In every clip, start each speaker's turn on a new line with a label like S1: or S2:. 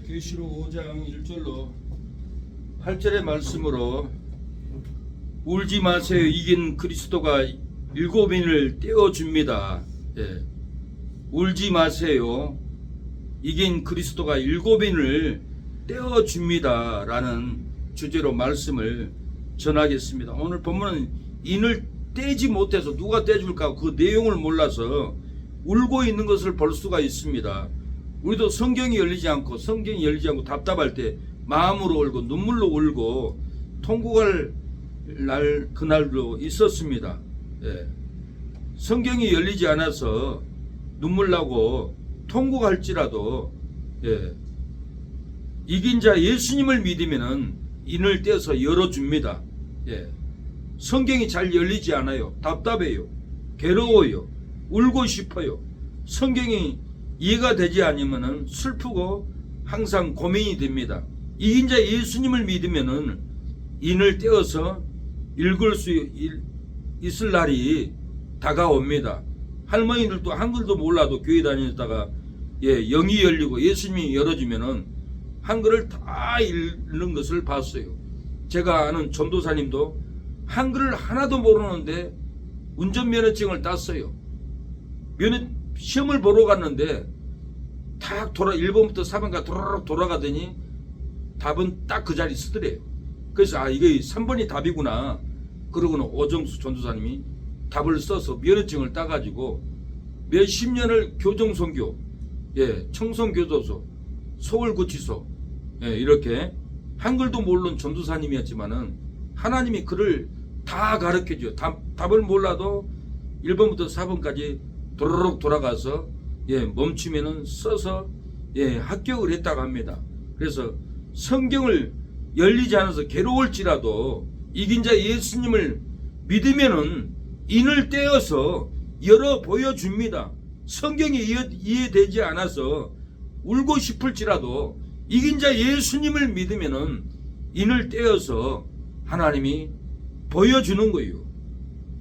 S1: 계시록 5장 1절로 8절의 말씀으로 울지 마세요. 이긴 그리스도가 일곱인을 떼어줍니다. 예. 울지 마세요. 이긴 그리스도가 일곱인을 떼어줍니다. 라는 주제로 말씀을 전하겠습니다. 오늘 본문은 인을 떼지 못해서 누가 떼줄까 그 내용을 몰라서 울고 있는 것을 볼 수가 있습니다. 우리도 성경이 열리지 않고 답답할 때 마음으로 울고 눈물로 울고 통곡할 날 그날도 있었습니다. 예. 성경이 열리지 않아서 눈물 나고 통곡할지라도 이긴 자 예수님을 믿으면은 인을 떼서 열어줍니다. 예. 성경이 잘 열리지 않아요. 답답해요. 괴로워요. 울고 싶어요. 성경이 이해가 되지 않으면은 슬프고 항상 고민이 됩니다. 이긴 자 예수님을 믿으면은 인을 떼어서 읽을 수 있을 날이 다가옵니다. 할머니들도 한글도 몰라도 교회 다니다가 영이 열리고 예수님이 열어주면은 한글을 다 읽는 것을 봤어요. 제가 아는 전도사님도 한글을 하나도 모르는데 운전면허증을 땄어요. 시험을 보러 갔는데 딱 1번부터 4번까지 도로록 돌아가더니 답은 딱 그 자리 쓰더래요. 그래서 이게 3번이 답이구나. 그러고는 오정수 전도사님이 답을 써서 면허증을 따가지고 몇십 년을 교정선교, 청송교도소, 서울구치소, 이렇게 한글도 모르는 전도사님이었지만은 하나님이 그를 다 가르쳐줘요. 답을 몰라도 1번부터 4번까지 도로록 돌아가서 멈추면은 써서 합격을 했다고 합니다. 그래서 성경을 열리지 않아서 괴로울지라도 이긴 자 예수님을 믿으면은 인을 떼어서 열어 보여줍니다. 성경이 이해되지 않아서 울고 싶을지라도 이긴 자 예수님을 믿으면은 인을 떼어서 하나님이 보여주는 거예요.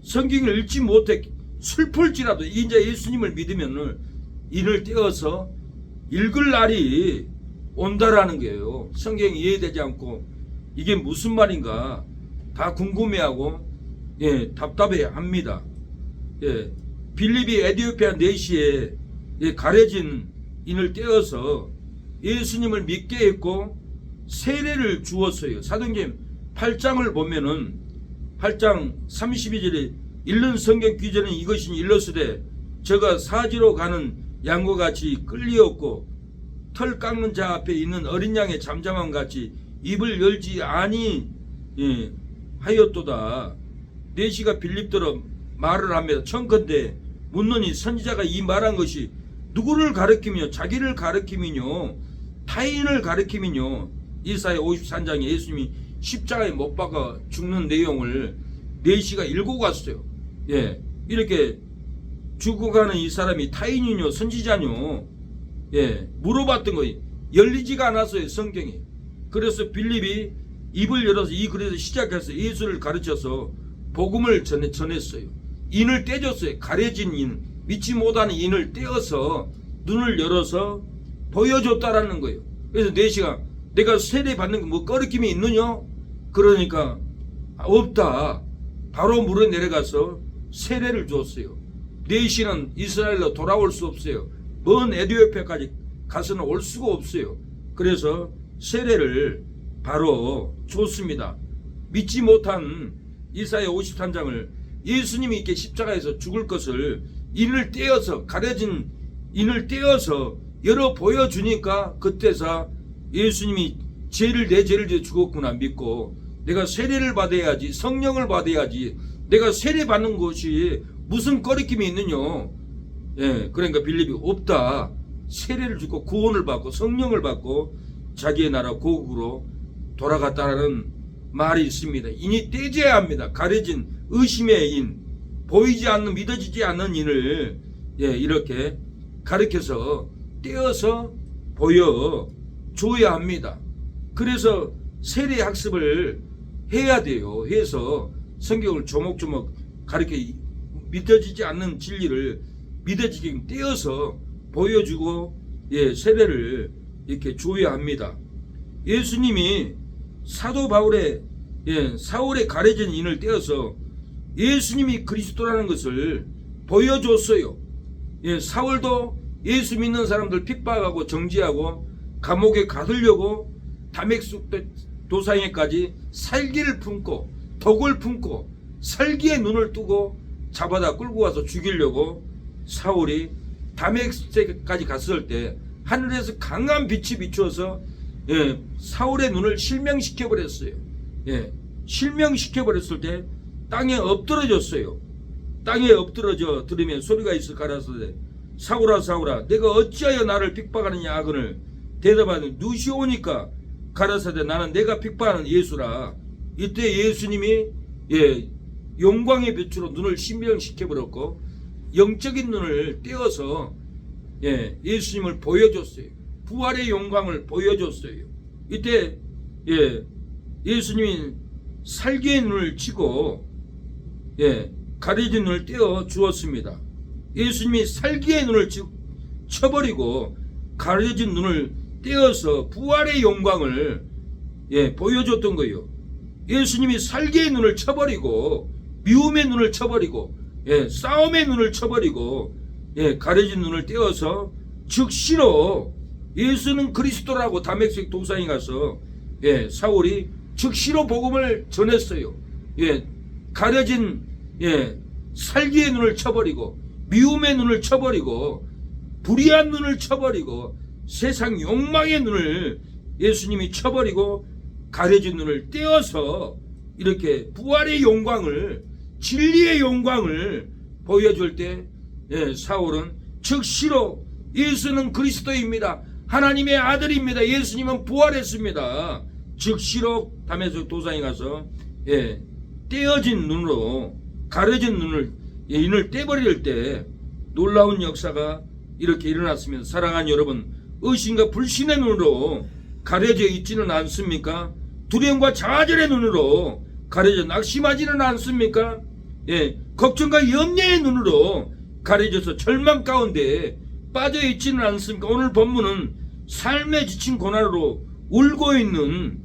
S1: 성경을 읽지 못해 슬플지라도 이긴 자 예수님을 믿으면은 인을 떼어서 읽을 날이 온다라는 거예요. 성경이 이해되지 않고 이게 무슨 말인가 다 궁금해하고 답답해 합니다. 빌립이 에티오피아 내시에 가려진 인을 떼어서 예수님을 믿게 했고 세례를 주었어요. 사도행전 8장을 보면은 8장 32절에 읽는 성경 귀절은 이것이 일러스되 저가 사지로 가는 양과 같이 끌리었고 털 깎는 자 앞에 있는 어린 양의 잠잠함 같이 입을 열지 아니 하였도다. 내시가 빌립더러 말을 하며 청컨대 묻노니 선지자가 이 말한 것이 누구를 가리키며 자기를 가리키며 타인을 가리키며 이사야 53장에 예수님이 십자가에 못 박아 죽는 내용을 내시가 읽고 갔어요. 이렇게 죽어가는 이 사람이 타인이뇨 선지자뇨 물어봤던 거예요. 열리지가 않았어요. 성경이. 그래서 빌립이 입을 열어서 이 글에서 시작해서 예수를 가르쳐서 복음을 전했어요. 인을 떼줬어요. 가려진 인, 믿지 못하는 인을 떼어서 눈을 열어서 보여줬다라는 거예요. 그래서 내시가 내가 세례 받는 거 뭐 꺼리낌이 있느냐? 그러니까 없다. 바로 물에 내려가서 세례를 줬어요. 내시는 이스라엘로 돌아올 수 없어요. 먼 에티오피아까지 가서는 올 수가 없어요. 그래서 세례를 바로 줬습니다. 믿지 못한 이사야 53장을 예수님이 이렇게 십자가에서 죽을 것을 인을 떼어서 가려진 인을 떼어서 열어 보여주니까 그때서 예수님이 내 죄를 지어 죽었구나 믿고 내가 세례를 받아야지 성령을 받아야지 내가 세례 받는 것이 무슨 꺼리낌이 있느냐. 그러니까 빌립이 없다. 세례를 주고 구원을 받고 성령을 받고 자기의 나라 고국으로 돌아갔다는 말이 있습니다. 인이 떼져야 합니다. 가려진 의심의 인, 보이지 않는 믿어지지 않는 인을 이렇게 가르쳐서 떼어서 보여줘야 합니다. 그래서 세례 학습을 해야 돼요. 해서 성경을 조목조목 가르쳐 믿어지지 않는 진리를 믿어지게 떼어서 보여주고 세례를 이렇게 주어야 합니다. 예수님이 사도 바울의 사울의 가려진 인을 떼어서 예수님이 그리스도라는 것을 보여줬어요. 사울도 예수 믿는 사람들 핍박하고 정지하고 감옥에 가두려고 다메섹 도상에까지 살기를 품고 독을 품고 살기에 눈을 뜨고 잡아다 끌고 와서 죽이려고 사울이 다메섹까지 갔을 때 하늘에서 강한 빛이 비추어서 사울의 눈을 실명시켜 버렸어요. 실명시켜 버렸을 때 땅에 엎드러졌어요. 땅에 엎드러져 들으면 소리가 있어 가라사대 사울아 사울아 내가 어찌하여 나를 핍박하느냐 하거늘 대답하니 누시오니까 가라사대 나는 내가 핍박하는 예수라. 이때 예수님이 영광의 빛으로 눈을 신명시켜 버렸고 영적인 눈을 떼어서 예수님을 보여줬어요. 부활의 영광을 보여줬어요. 이때 예수님이 살기의 눈을 치고 가려진 눈을 떼어 주었습니다. 예수님이 살기의 눈을 쳐버리고 가려진 눈을 떼어서 부활의 영광을 보여줬던 거예요. 예수님이 살기의 눈을 쳐버리고 미움의 눈을 쳐버리고 싸움의 눈을 쳐버리고 가려진 눈을 떼어서 즉시로 예수는 그리스도라고 다메섹 도상에 가서 사울이 즉시로 복음을 전했어요. 가려진 살기의 눈을 쳐버리고 미움의 눈을 쳐버리고 불의한 눈을 쳐버리고 세상 욕망의 눈을 예수님이 쳐버리고 가려진 눈을 떼어서 이렇게 부활의 영광을 진리의 영광을 보여줄 때 사울은 즉시로 예수는 그리스도입니다. 하나님의 아들입니다. 예수님은 부활했습니다. 즉시로 다메섹 도상에 가서 떼어진 눈으로 가려진 인을 떼버릴 때 놀라운 역사가 이렇게 일어났습니다. 사랑하는 여러분, 의심과 불신의 눈으로 가려져 있지는 않습니까? 두려움과 좌절의 눈으로 가려져 낙심하지는 않습니까? 걱정과 염려의 눈으로 가려져서 절망 가운데 빠져 있지는 않습니까? 오늘 본문은 삶에 지친 고난으로 울고 있는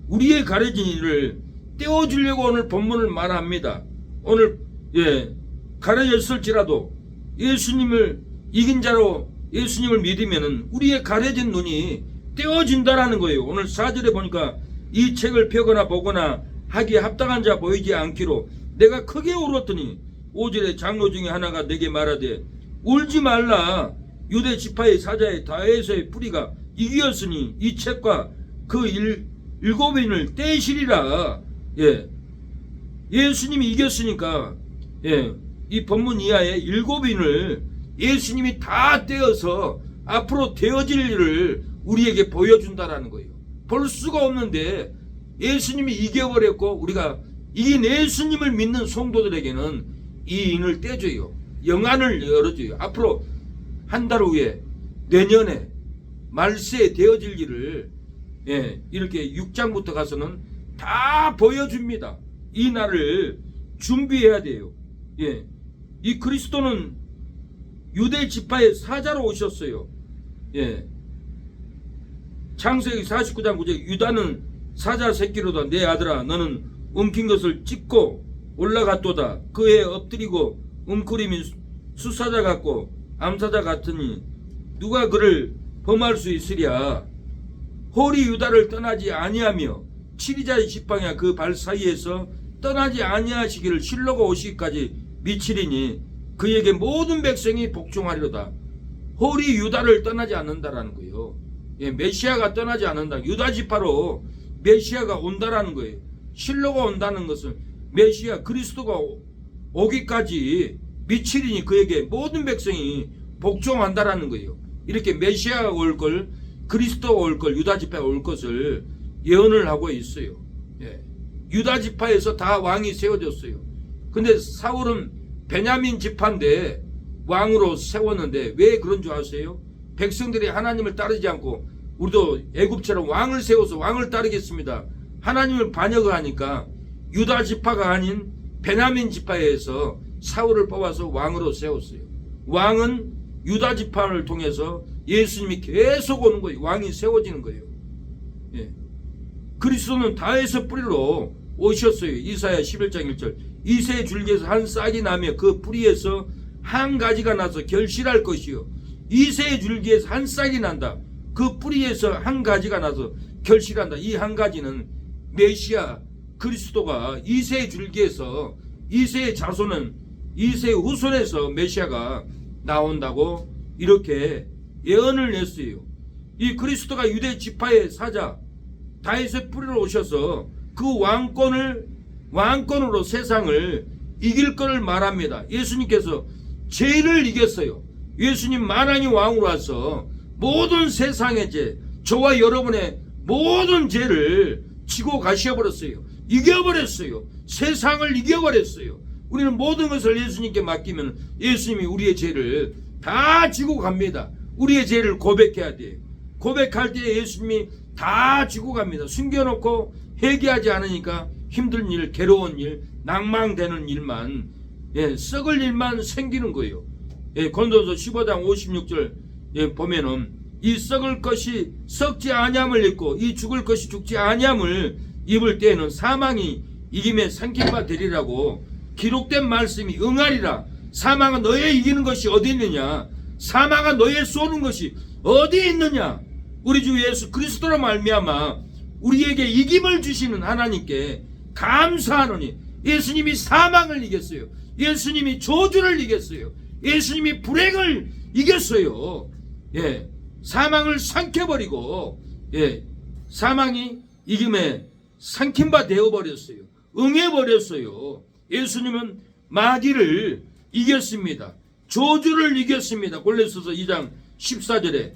S1: 우리의 가려진 일을 떼어주려고 오늘 본문을 말합니다. 오늘 가려졌을지라도 예수님을 이긴 자로 예수님을 믿으면 우리의 가려진 눈이 떼어진다라는 거예요. 오늘 4절에 보니까 이 책을 펴거나 보거나 하기에 합당한 자 보이지 않기로 내가 크게 울었더니 5절에 장로 중에 하나가 내게 말하되 울지 말라. 유대 지파의 사자의 다윗의 뿌리가 이기었으니 이 책과 그 일곱인을 떼시리라. 예수님이 이겼으니까 이 본문 이하에 일곱인을 예수님이 다 떼어서 앞으로 되어질 일을 우리에게 보여준다라는 거예요. 볼 수가 없는데 예수님이 이겨버렸고 우리가 이긴 예수님을 믿는 성도들에게는 이 인을 떼줘요. 영안을 열어줘요. 앞으로 한 달 후에 내년에 말세에 되어질 일을 이렇게 6장부터 가서는 다 보여줍니다. 이 날을 준비해야 돼요. 이 그리스도는 유대 지파의 사자로 오셨어요. 창세기 49장 9절 유다는 사자 새끼로다. 내 아들아 너는 움킨 것을 찢고 올라갔도다. 그에 엎드리고 웅크림이 수사자 같고 암사자 같으니 누가 그를 범할 수 있으랴. 홀이 유다를 떠나지 아니하며 치리자의 지팡이와 그 발 사이에서 떠나지 아니하시기를 실로가 오시기까지 미치리니 그에게 모든 백성이 복종하리로다. 홀이 유다를 떠나지 않는다라는 거예요. 메시아가 떠나지 않는다. 유다 지파로 메시아가 온다라는 거예요. 실로가 온다는 것은 메시아 그리스도가 오기까지 미치리니 그에게 모든 백성이 복종한다라는 거예요. 이렇게 메시아가 올 걸, 그리스도가 올 걸, 유다 지파가 올 것을 예언을 하고 있어요. 유다 지파에서 다 왕이 세워졌어요. 근데 사울은 베냐민 지파인데 왕으로 세웠는데 왜 그런 줄 아세요? 백성들이 하나님을 따르지 않고 우리도 애굽처럼 왕을 세워서 왕을 따르겠습니다. 하나님을 반역을 하니까 유다 지파가 아닌 베냐민 지파에서 사울을 뽑아서 왕으로 세웠어요. 왕은 유다 지파를 통해서 예수님이 계속 오는 거예요. 왕이 세워지는 거예요. 예. 그리스도는 다윗의 뿌리로 오셨어요. 이사야 11장 1절. 이새의 줄기에서 한 싹이 나며 그 뿌리에서 한 가지가 나서 결실할 것이요. 이새의 줄기에서 한 싹이 난다. 그 뿌리에서 한 가지가 나서 결실한다. 이 한 가지는 메시아 그리스도가 이새의 줄기에서, 이새의 자손은 이새의 후손에서 메시아가 나온다고 이렇게 예언을 냈어요. 이 그리스도가 유대 지파의 사자 다윗의 뿌리로 오셔서 그 왕권으로 세상을 이길 것을 말합니다. 예수님께서 죄를 이겼어요. 예수님 만왕의 왕으로 와서 모든 세상의 죄, 저와 여러분의 모든 죄를 지고 가셔버렸어요. 이겨버렸어요. 세상을 이겨버렸어요. 우리는 모든 것을 예수님께 맡기면 예수님이 우리의 죄를 다 지고 갑니다. 우리의 죄를 고백해야 돼요. 고백할 때 예수님이 다 지고 갑니다. 숨겨놓고 회개하지 않으니까 힘든 일, 괴로운 일, 낭망되는 일만, 썩을 일만 생기는 거예요. 고린도서 15장 56절 보면은 이 썩을 것이 썩지 아니함을 입고 이 죽을 것이 죽지 아니함을 입을 때에는 사망이 이김에 삼킨 바 되리라고 기록된 말씀이 응하리라. 사망은 너의 이기는 것이 어디 있느냐? 사망은 너의 쏘는 것이 어디 있느냐? 우리 주 예수 그리스도로 말미암아 우리에게 이김을 주시는 하나님께 감사하노니 예수님이 사망을 이겼어요. 예수님이 저주를 이겼어요. 예수님이 불행을 이겼어요. 사망을 삼켜버리고 사망이 이김에 삼킨 바 되어버렸어요. 응해버렸어요. 예수님은 마귀를 이겼습니다. 저주를 이겼습니다. 골로새서 2장 14절에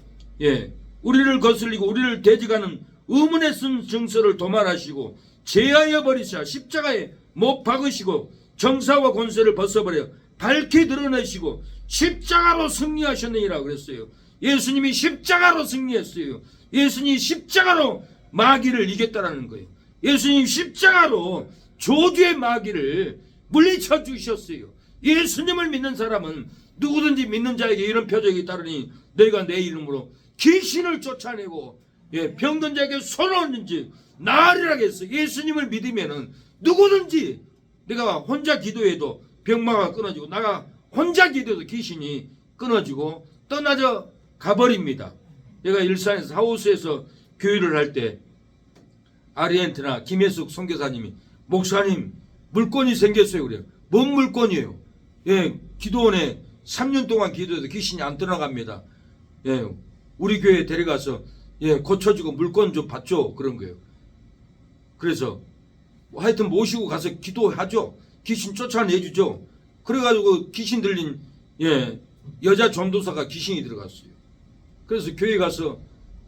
S1: 우리를 거슬리고 우리를 대적하는 의문에 쓴 증서를 도말하시고 제하여 버리사 십자가에 못 박으시고 정사와 권세를 벗어버려 밝히 드러내시고 십자가로 승리하셨느니라 그랬어요. 예수님이 십자가로 승리했어요. 예수님이 십자가로 마귀를 이겼다라는 거예요. 예수님 십자가로 저주의 마귀를 물리쳐 주셨어요. 예수님을 믿는 사람은 누구든지 믿는 자에게 이런 표적이 따르니 너희가 내 이름으로 귀신을 쫓아내고 병든 자에게 손을 얹는지 나으리라 했어요. 예수님을 믿으면은 누구든지 내가 혼자 기도해도 병마가 끊어지고 나가 혼자 기도해도 귀신이 끊어지고 떠나져 가버립니다. 내가 일산에서 하우스에서 교회를 할 때 아르헨티나 김혜숙 선교사님이 목사님 물건이 생겼어요. 그래요. 뭔 물건이에요? 기도원에 3년 동안 기도해도 귀신이 안 떠나갑니다. 우리 교회에 데려가서 고쳐주고 물건 좀 받죠. 그런 거예요. 그래서 하여튼 모시고 가서 기도하죠. 귀신 쫓아내주죠. 그래가지고 귀신 들린 여자 전도사가 귀신이 들어갔어요. 그래서 교회 가서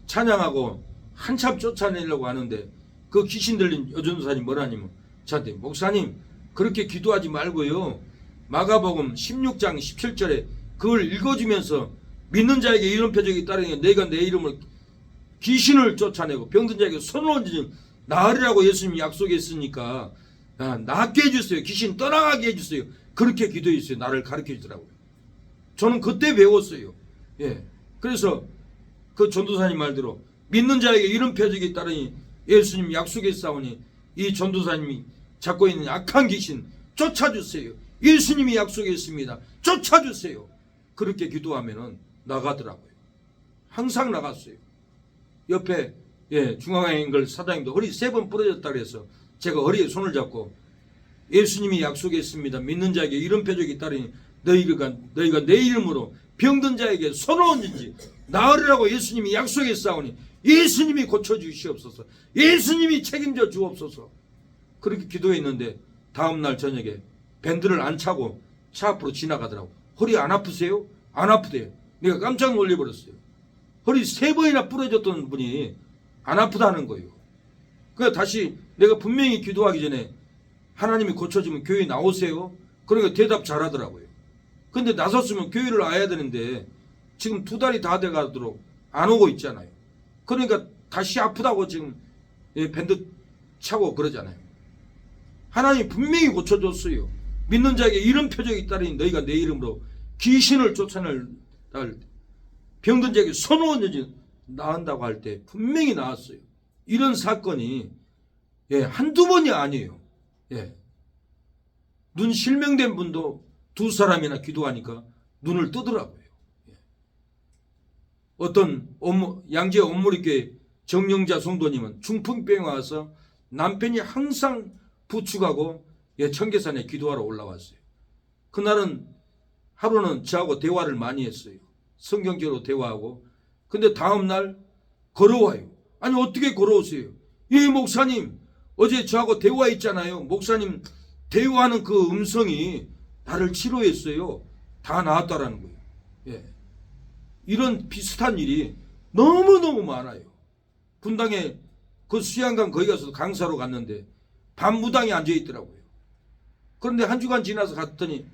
S1: 찬양하고 한참 쫓아내려고 하는데 그 귀신 들린 여전도사님 뭐라냐면 저한테 목사님 그렇게 기도하지 말고요. 마가복음 16장 17절에 그걸 읽어주면서 믿는 자에게 이런 표적이 따르니 내가 내 이름을 귀신을 쫓아내고 병든 자에게 손을 얹으니 나으리라고 예수님이 약속했으니까 낫게 해주세요. 귀신 떠나가게 해주세요. 그렇게 기도했어요. 나를 가르쳐 주더라고요. 저는 그때 배웠어요. 그래서 그 전도사님 말대로 믿는 자에게 이런 표적이 따르니 예수님 약속했사오니 이 전도사님이 잡고 있는 악한 귀신 쫓아주세요. 예수님이 약속했습니다. 쫓아주세요. 그렇게 기도하면은 나가더라고요. 항상 나갔어요. 옆에 중앙행걸 사장님도 허리 3번 부러졌다 그래서 제가 허리에 손을 잡고 예수님이 약속했습니다. 믿는 자에게 이런 표적이 따르니 너희가 내 이름으로 병든 자에게 손을 얹은지 나으리라고 예수님이 약속했사오니 예수님이 고쳐주시옵소서. 예수님이 책임져 주옵소서. 그렇게 기도했는데 다음날 저녁에 밴드를 안 차고 차 앞으로 지나가더라고. 허리 안 아프세요? 안 아프대요. 내가 깜짝 놀래버렸어요. 허리 3번이나 부러졌던 분이 안 아프다는 거예요. 그러니까 다시 내가 분명히 기도하기 전에 하나님이 고쳐주면 교회 나오세요. 그러니까 대답 잘하더라고요. 근데 나섰으면 교회를 와야 되는데 지금 2달이 다 돼가도록 안 오고 있잖아요. 그러니까 다시 아프다고 지금 밴드 차고 그러잖아요. 하나님이 분명히 고쳐줬어요. 믿는 자에게 이런 표적이 따르니 너희가 내 이름으로 귀신을 쫓아낼 병든 자에게 손을 얹어 나은다고 할 때 분명히 나왔어요. 이런 사건이 한두 번이 아니에요. 눈 실명된 분도 두 사람이나 기도하니까 눈을 뜨더라고요. 어떤 양재 온무리교회 정영자 성도님은 중풍병에 와서 남편이 항상 부축하고 청계산에 기도하러 올라왔어요. 그날은 하루는 저하고 대화를 많이 했어요. 성경적으로 대화하고. 근데 다음날 걸어와요. 아니 어떻게 걸어오세요? 예, 목사님 어제 저하고 대화했잖아요. 목사님 대화하는 그 음성이 나를 치료했어요. 다 나았다라는 거예요. 이런 비슷한 일이 너무너무 많아요. 분당에 그 수양강 거기 가서 강사로 갔는데 밤무당이 앉아있더라고요. 그런데 한 주간 지나서 갔더니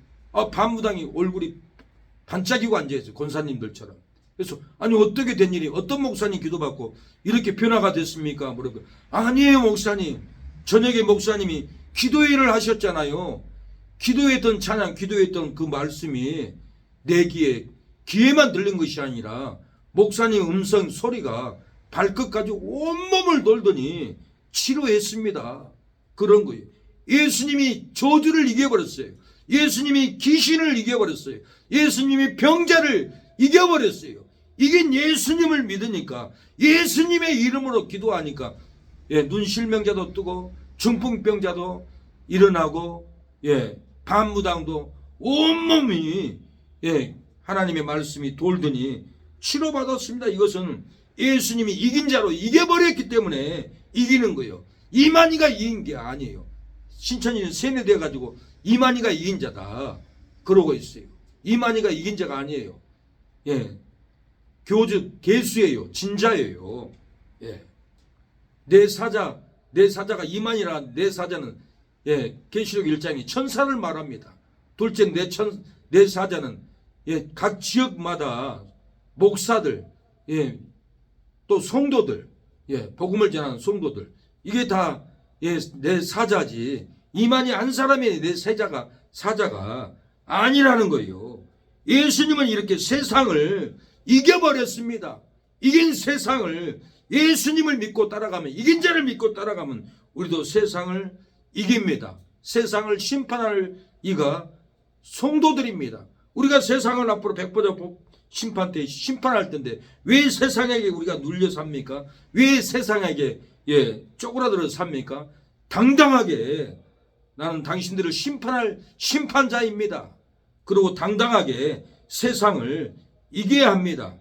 S1: 밤무당이 얼굴이 반짝이고 앉아있어요. 권사님들처럼. 그래서 아니 어떻게 된 일이 어떤 목사님 기도받고 이렇게 변화가 됐습니까? 물어보고 아니에요 목사님. 저녁에 목사님이 기도회를 하셨잖아요. 기도했던 찬양 기도했던 그 말씀이 내 귀에만 들린 것이 아니라 목사님 음성 소리가 발끝까지 온몸을 돌더니 치료했습니다. 그런 거예요. 예수님이 저주를 이겨버렸어요. 예수님이 귀신을 이겨버렸어요. 예수님이 병자를 이겨버렸어요. 이긴 예수님을 믿으니까 예수님의 이름으로 기도하니까 눈 실명자도 뜨고 중풍병자도 일어나고 밤무당도 온몸이 하나님의 말씀이 돌더니 치료받았습니다. 이것은 예수님이 이긴 자로 이겨버렸기 때문에 이기는 거예요. 이만희가 이긴 게 아니에요. 신천지는 세뇌되어 가지고 이만희가 이긴 자다 그러고 있어요. 이만희가 이긴 자가 아니에요. 개수예요. 진자예요. 내 사자가 이만희라 내 사자는 계시록 1장이 천사를 말합니다. 둘째 내 사자는 각 지역마다 목사들 또 성도들 복음을 전하는 성도들 이게 다 내 사자지 이만희 한 사람이 내 사자가 아니라는 거예요. 예수님은 이렇게 세상을 이겨버렸습니다. 이긴 세상을 예수님을 믿고 따라가면 이긴 자를 믿고 따라가면 우리도 세상을 이깁니다. 세상을 심판할 이가 성도들입니다. 우리가 세상을 앞으로 백보자 심판 때 심판할 텐데 왜 세상에게 우리가 눌려 삽니까? 왜 세상에게 쪼그라들어 삽니까? 당당하게 나는 당신들을 심판할 심판자입니다. 그리고 당당하게 세상을 이겨야 합니다.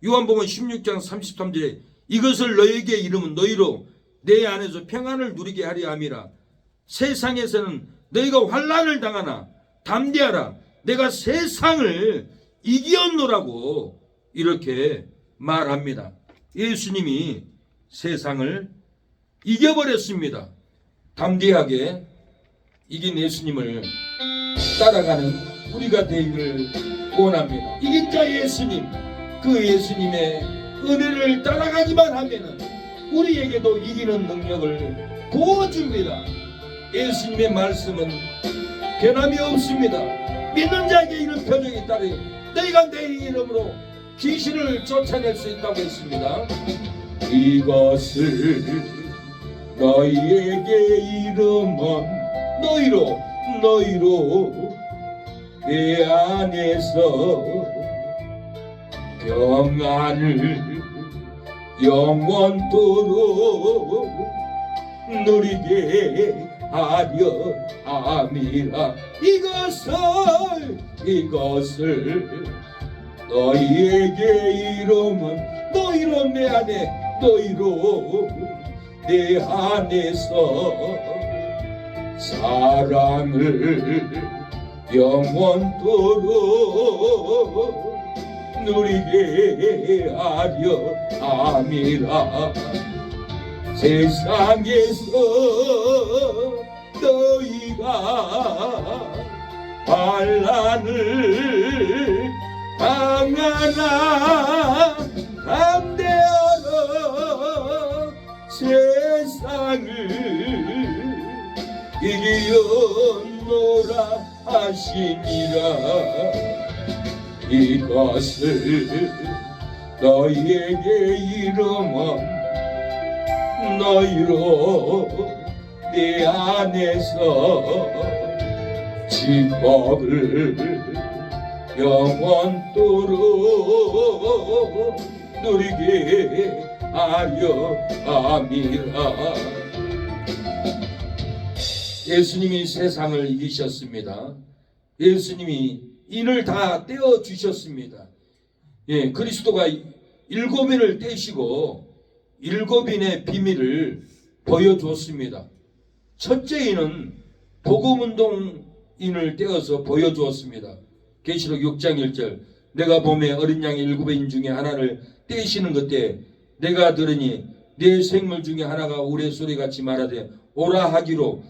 S1: 요한복음 16장 33절에 이것을 너희에게 이름은 너희로 내 안에서 평안을 누리게 하려 함이라. 세상에서는 너희가 환난을 당하나 담대하라. 내가 세상을 이겼노라고 이렇게 말합니다. 예수님이 세상을 이겨버렸습니다. 담대하게 이긴 예수님을 따라가는 우리가 되기를 원합니다. 이긴 자 예수님, 그 예수님의 은혜를 따라가기만 하면 우리에게도 이기는 능력을 부어줍니다. 예수님의 말씀은 변함이 없습니다. 믿는 자에게 이런 표적이 따르요 너희가 내 이름으로 귀신을 쫓아낼 수 있다고 했습니다. 이것을 너희에게 이름은 너희로 내 안에서 평안을 영원토록 누리게 하려 함이라. 이것을 너희에게 이름은 너희로 내 안에 너희로 내 안에서 사랑을 영원토록 누리게 하려 함이라. 세상에서 너희가 환난을 당하나 담대하라. 세상을 이기었노라 하시니라. 이것을 너희에게 이름은 너희로 내 안에서 지복을 영원토록 누리게 하려 함이라. 예수님이 세상을 이기셨습니다. 예수님이 인을 다 떼어 주셨습니다. 그리스도가 7인을 떼시고 7인의 비밀을 보여주었습니다. 첫째 인은 복음운동인을 떼어서 보여주었습니다. 계시록 6장 1절 내가 봄에 어린 양의 7인 중에 하나를 떼시는 그때 내가 들으니 내 생물 중에 하나가 우레소리같이 말하되 오라 하기로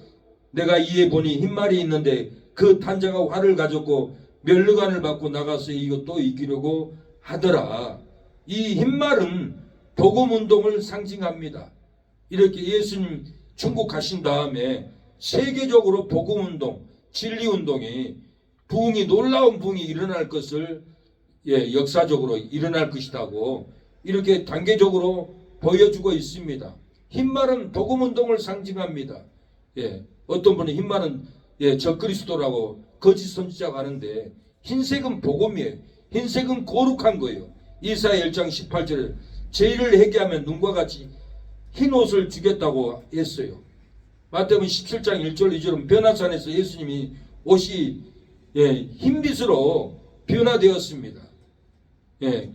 S1: 내가 이에 보니 흰말이 있는데 그 탄자가 활을 가졌고 멸류관을 받고 나가서 이것도 이기려고 하더라. 이 흰말은 복음운동을 상징합니다. 이렇게 예수님 천국 가신 다음에 세계적으로 복음운동, 진리운동이 부흥이 놀라운 부흥이 일어날 것을 역사적으로 일어날 것이라고 이렇게 단계적으로 보여주고 있습니다. 흰말은 복음운동을 상징합니다. 어떤 분은 흰말은 적그리스도라고 거짓 선지자가 하는데 흰색은 복음이에요. 흰색은 거룩한 거예요. 이사야 1장 18절에 죄를 회개하면 눈과 같이 흰 옷을 주겠다고 했어요. 마태복음 17장 1절 2절은 변화산에서 예수님이 옷이 흰빛으로 변화되었습니다.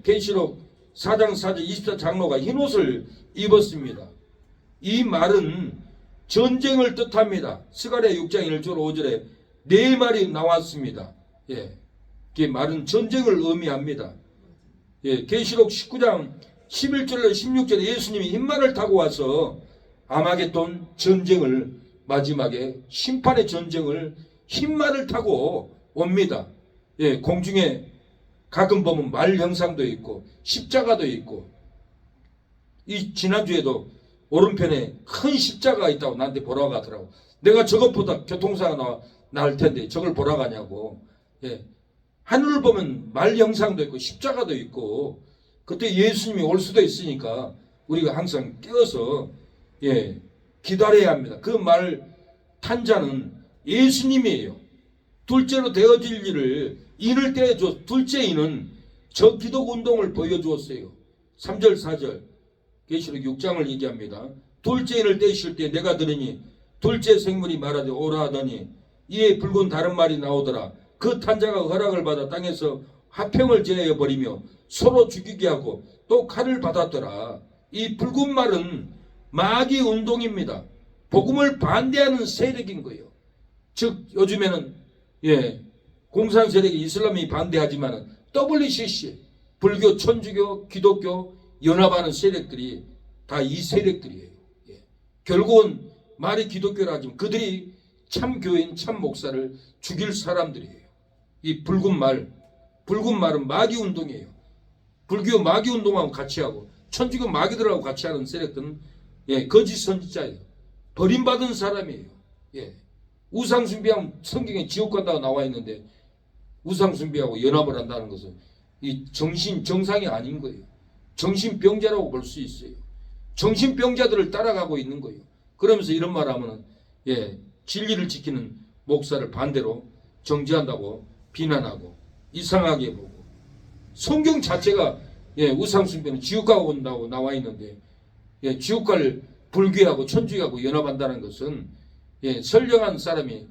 S1: 계시록 4장 4절 24장로가 흰 옷을 입었습니다. 이 말은 전쟁을 뜻합니다. 스가랴 6장 1절 5절에 네 말이 나왔습니다. 그 말은 전쟁을 의미합니다. 계시록 19장 11절로 16절에 예수님이 흰말을 타고 와서 아마겟돈 전쟁을 마지막에 심판의 전쟁을 흰말을 타고 옵니다. 공중에 가끔 보면 말 형상도 있고 십자가도 있고 이 지난주에도 오른편에 큰 십자가가 있다고 나한테 보라고 하더라고. 내가 저것보다 교통사고가 나을 텐데 저걸 보라고 하냐고. 하늘을 보면 말 형상도 있고 십자가도 있고 그때 예수님이 올 수도 있으니까 우리가 항상 깨어서 기다려야 합니다. 그 말 탄자는 예수님이에요. 둘째로 되어질 일을 인을 떼줘. 둘째 인은 저 기독 운동을 보여주었어요. 3절 4절 계시록 6장을 얘기합니다. 둘째 인을 떼실 때 내가 들으니 둘째 생물이 말하되 오라 하더니 이에 붉은 다른 말이 나오더라. 그 탄자가 허락을 받아 땅에서 화평을 제하여 버리며 서로 죽이게 하고 또 칼을 받았더라. 이 붉은 말은 마귀 운동입니다. 복음을 반대하는 세력인 거예요. 즉 요즘에는 공산 세력이 이슬람이 반대하지만 WCC 불교, 천주교, 기독교 연합하는 세력들이 다 이 세력들이에요. 결국은 말이 기독교라 하지만 그들이 참 교인, 참 목사를 죽일 사람들이에요. 이 붉은 말은 마귀 운동이에요. 불교 마귀 운동하고 같이 하고 천주교 마귀들하고 같이 하는 세력들은 거짓 선지자예요. 버림받은 사람이에요. 우상 숭배하면 성경에 지옥 간다고 나와 있는데 우상 숭배하고 연합을 한다는 것은 이 정상이 아닌 거예요. 정신병자라고 볼 수 있어요. 정신병자들을 따라가고 있는 거예요. 그러면서 이런 말 하면은 진리를 지키는 목사를 반대로 정죄한다고 비난하고 이상하게 보고 성경 자체가 우상 숭배는 지옥 가고 온다고 나와 있는데 지옥 갈 불교하고 천주교하고 연합한다는 것은 선량한 사람이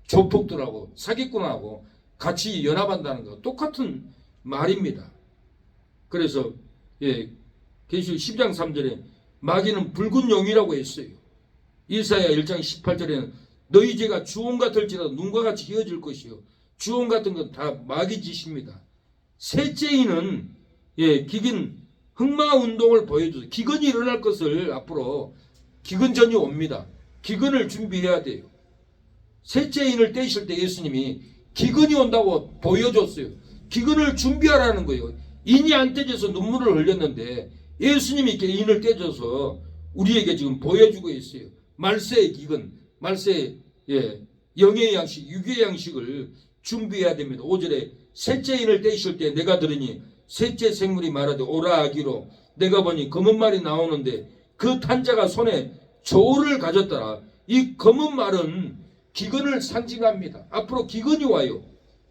S1: 조폭들하고 사기꾼하고 같이 연합한다는 것 똑같은 말입니다. 그래서 계시록 10장 3절에 마귀는 붉은 용이라고 했어요. 이사야 1장 18절에는 너희 죄가 주홍 같을지라도 눈과 같이 희어질 것이요 주홍 같은 건 다 마귀 짓입니다. 셋째 인은 기근 흑마 운동을 보여줘서 기근이 일어날 것을 앞으로 기근전이 옵니다. 기근을 준비해야 돼요. 셋째 인을 떼실 때 예수님이 기근이 온다고 보여줬어요. 기근을 준비하라는 거예요. 인이 안 떼져서 눈물을 흘렸는데 예수님이 이렇게 인을 떼줘서 우리에게 지금 보여주고 있어요. 말세의 기근, 말세의 영의 양식, 육의 양식을 준비해야 됩니다. 5절에 셋째 인을 떼실 때 내가 들으니 셋째 생물이 말하되 오라 하기로 내가 보니 검은 말이 나오는데 그 탄 자가 손에 저울을 가졌더라. 이 검은 말은 기근을 상징합니다. 앞으로 기근이 와요.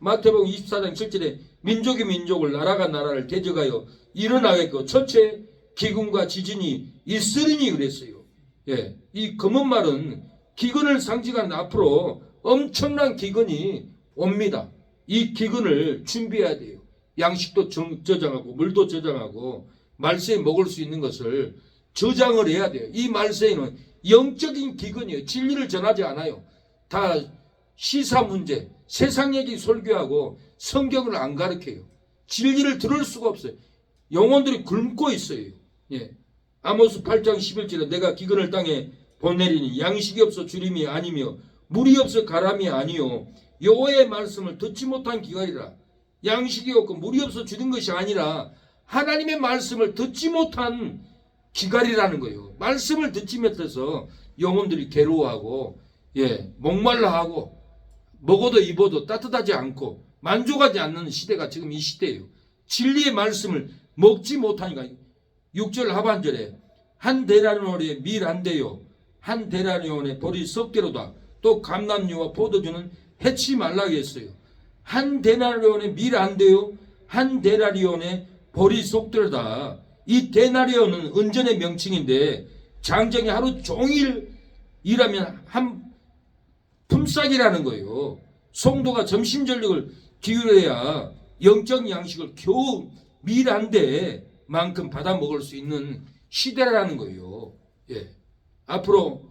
S1: 마태복음 24장 7절에 민족이 민족을 나라가 나라를 대적하여 일어나겠고 첫째 기근과 지진이 있으리니 그랬어요. 예, 이 검은 말은 기근을 상징하는 앞으로 엄청난 기근이 옵니다. 이 기근을 준비해야 돼요. 양식도 저장하고 물도 저장하고 말세에 먹을 수 있는 것을 저장을 해야 돼요. 이 말세에는 영적인 기근이에요. 진리를 전하지 않아요. 다 시사 문제, 세상 얘기 설교하고 성경을 안 가르쳐요. 진리를 들을 수가 없어요. 영혼들이 굶고 있어요. 예. 아모스 8장 11절에 내가 기근을 땅에 보내리니 양식이 없어 주림이 아니며 물이 없어 가람이 아니요 여호와의 말씀을 듣지 못한 기갈이라. 양식이 없고 물이 없어 주는 것이 아니라 하나님의 말씀을 듣지 못한 기갈이라는 거예요. 말씀을 듣지 못해서 영혼들이 괴로워하고 목말라하고 먹어도 입어도 따뜻하지 않고 만족하지 않는 시대가 지금 이 시대예요. 진리의 말씀을 먹지 못하니까 6절 하반절에 한 데나리온에 밀 안 돼요. 한 데나리온에 보리 썩대로다. 또 감람류와 포도주는 해치 말라고 했어요. 한 데나리온에 밀 안 돼요. 한 데나리온에 보리 썩대로다. 이 데나리온은 은전의 명칭인데 장정이 하루 종일 일하면 한 품삯이라는 거예요. 성도가 점심 전력을 기울여야 영적 양식을 겨우 밀 한 대만큼 받아 먹을 수 있는 시대라는 거예요. 앞으로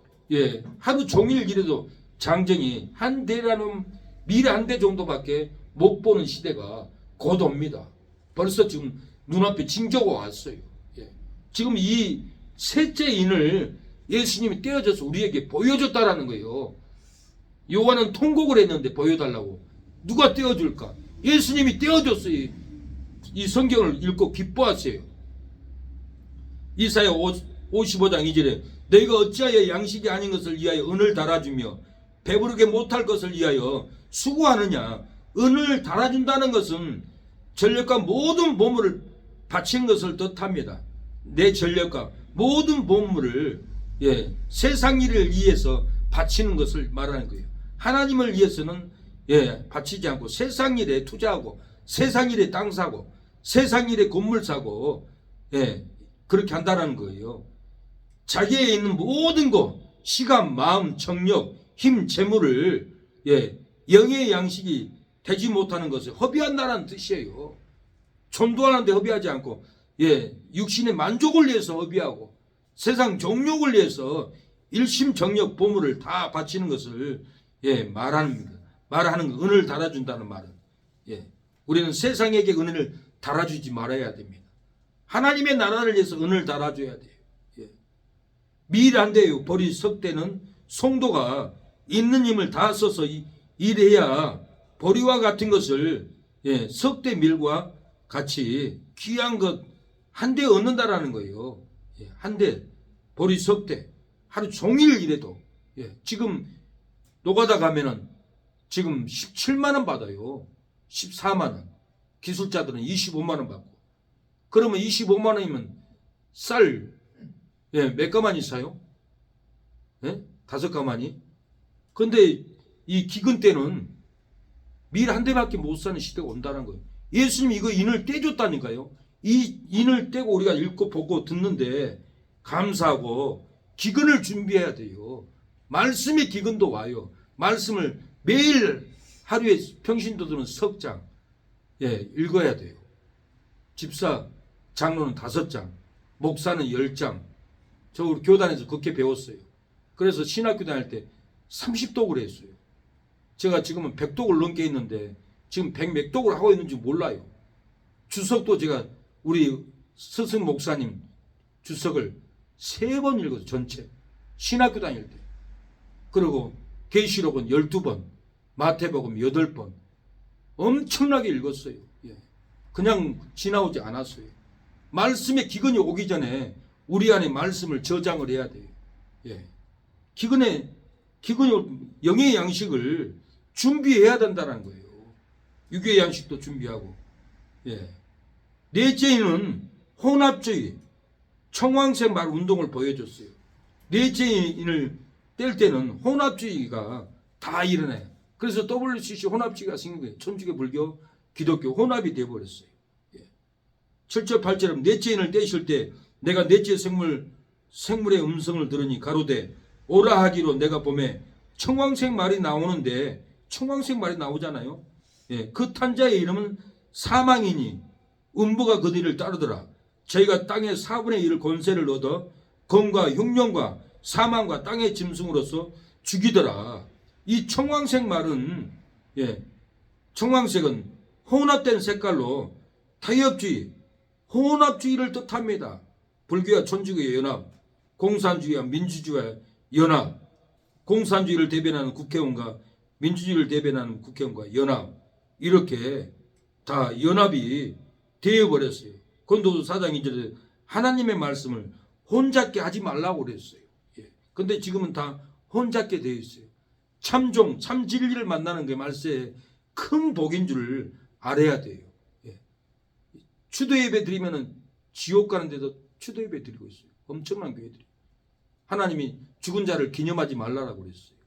S1: 하루 종일 일해도 장정이 한 대라는 밀 한 대 정도밖에 못 보는 시대가 곧 옵니다. 벌써 지금 눈앞에 징조가 왔어요. 지금 이 셋째 인을 예수님이 떼어져서 우리에게 보여줬다라는 거예요. 요한은 통곡을 했는데 보여달라고. 누가 떼어줄까? 예수님이 떼어줬어요. 이 성경을 읽고 기뻐하세요. 이사야 55장 2절에 너희가 어찌하여 양식이 아닌 것을 위하여 은을 달아주며 배부르게 못할 것을 위하여 수고하느냐. 은을 달아준다는 것은 전력과 모든 보물을 바친 것을 뜻합니다. 내 전력과 모든 보물을 세상 일을 위해서 바치는 것을 말하는 거예요. 하나님을 위해서는 바치지 않고 세상 일에 투자하고 세상 일에 땅 사고 세상 일에 건물 사고 그렇게 한다는 거예요. 자기에 있는 모든 것, 시간, 마음, 정력, 힘, 재물을 영의 양식이 되지 못하는 것을 허비한다는 뜻이에요. 전도하는데 허비하지 않고 육신의 만족을 위해서 허비하고 세상 정욕을 위해서 일심정력 보물을 다 바치는 것을 말하는 거. 은을 달아준다는 말은 우리는 세상에게 은혜를 달아주지 말아야 됩니다. 하나님의 나라를 위해서 은을 달아줘야 돼요. 밀 안 돼요. 보리 석대는 성도가 있는 힘을 다 써서 일해야 보리와 같은 것을 석대 밀과 같이 귀한 것 한 대 얻는다라는 거예요. 한 대 보리 석대 하루 종일 일해도 지금 노가다 가면은 지금 17만 원 받아요. 14만 원. 기술자들은 25만 원 받고. 그러면 25만 원이면 쌀 몇 가마니 사요? 5가마니? 근데 이 기근 때는 밀 한 대밖에 못 사는 시대가 온다는 거예요. 예수님이 이거 인을 떼줬다니까요. 이 인을 떼고 우리가 읽고 보고 듣는데 감사하고 기근을 준비해야 돼요. 말씀의 기근도 와요. 말씀을 매일 하루에 평신도들은 석장 읽어야 돼요. 집사 장로는 5장, 목사는 10장. 저 우리 교단에서 그렇게 배웠어요. 그래서 신학교 다닐 때 30독을 했어요. 제가 지금은 100독을 넘게 있는데 지금 100몇 독을 하고 있는지 몰라요. 주석도 제가 우리 스승 목사님 주석을 3번 읽었어요. 전체 신학교 다닐 때. 그리고 계시록은 12번, 마태복음 8번 엄청나게 읽었어요. 그냥 지나오지 않았어요. 말씀의 기근이 오기 전에 우리 안에 말씀을 저장을 해야 돼요. 기근이 영의 양식을 준비해야 된다는 거예요. 육의 양식도 준비하고 넷째인은 혼합주의, 청황색 말 운동을 보여줬어요. 넷째인을 뗄 때는 혼합주의가 다 일어나요. 그래서 WCC 혼합주의가 생긴 거예요. 천주교, 불교, 기독교 혼합이 되어버렸어요. 7절 8절은 넷째인을 떼실 때 내가 넷째 생물의 음성을 들으니 가로되 오라 하기로 내가 보매 청황색 말이 나오는데 청황색 말이 나오잖아요. 그 탄자의 이름은 사망이니 음부가 그 뒤를 따르더라. 저희가 땅의 4분의 1 권세를 얻어 검과 흉년과 사망과 땅의 짐승으로서 죽이더라. 이 청황색 말은 청황색은 혼합된 색깔로 타협주의, 혼합주의를 뜻합니다. 불교와 천주교의 연합, 공산주의와 민주주의와 연합, 공산주의를 대변하는 국회의원과 민주주의를 대변하는 국회의원과 연합, 이렇게 다 연합이 되어버렸어요. 건도서 4장 2절에 하나님의 말씀을 혼잡게 하지 말라고 그랬어요. 근데 지금은 다 혼잡게 되어 있어요. 참종, 참 진리를 만나는 게 말세의 큰 복인 줄 알아야 돼요. 추도 예배 드리면은 지옥 가는데도 추도 예배 드리고 있어요. 엄청난 교회들이. 하나님이 죽은 자를 기념하지 말라고 그랬어요.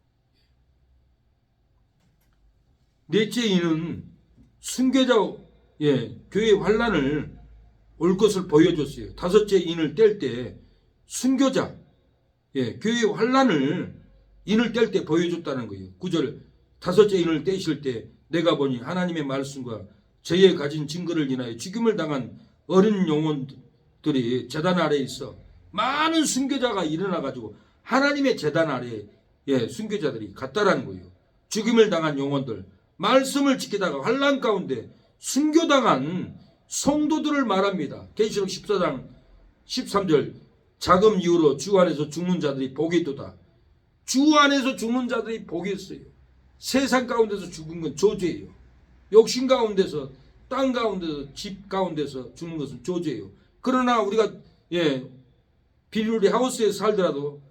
S1: 넷째 이는 순교자 교회의 환란을 올 것을 보여줬어요. 다섯째 인을 뗄 때 순교자 교회의 환란을 인을 뗄 때 보여줬다는 거예요. 9절 다섯째 인을 떼실 때 내가 보니 하나님의 말씀과 저의 가진 증거를 인하여 죽임을 당한 어린 영혼들이 제단 아래에 있어 많은 순교자가 일어나가지고 하나님의 제단 아래에 순교자들이 갔다라는 거예요. 죽임을 당한 영혼들, 말씀을 지키다가 환란 가운데 순교당한 성도들을 말합니다. 계시록 14장 13절 자금 이후로 주 안에서 죽는 자들이 복이 있도다. 주 안에서 죽는 자들이 복이 있어요. 세상 가운데서 죽은 건 저주예요. 욕심 가운데서, 땅 가운데서, 집 가운데서 죽는 것은 저주예요. 그러나 우리가 비루리 하우스에 살더라도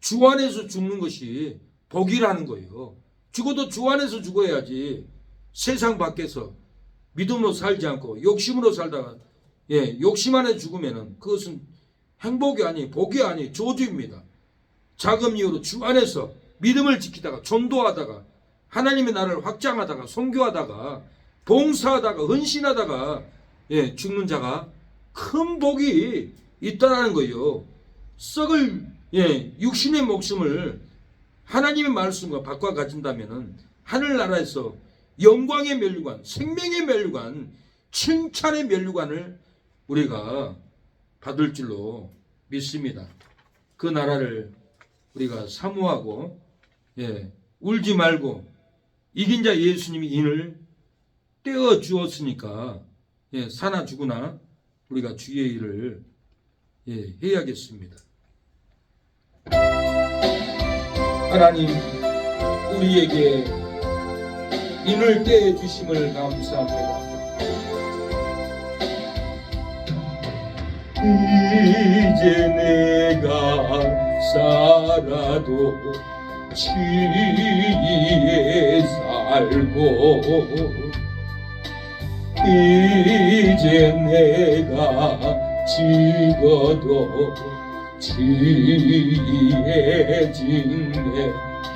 S1: 주 안에서 죽는 것이 복이라는 거예요. 죽어도 주 안에서 죽어야지 세상 밖에서 믿음으로 살지 않고 욕심으로 살다가 욕심 안에 죽으면은 그것은 행복이 아니 복이 아니 저주입니다. 자금 이후로 주 안에서 믿음을 지키다가 전도하다가 하나님의 나라를 확장하다가 선교하다가 봉사하다가 헌신하다가 죽는 자가 큰 복이 있다라는 거예요. 썩을 육신의 목숨을 하나님의 말씀과 바꿔 가진다면은 하늘나라에서 영광의 면류관, 생명의 면류관, 칭찬의 면류관을 우리가 받을 줄로 믿습니다. 그 나라를 우리가 사모하고 울지 말고 이긴 자 예수님이 인을 떼어 주었으니까 사나 죽으나 우리가 주의 일을 해야겠습니다. 하나님 우리에게 인을 떼어 주심을 감사합니다. 이제 내가 살아도 지혜에 살고 이제 내가 죽어도 지혜진대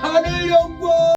S1: 하늘 영광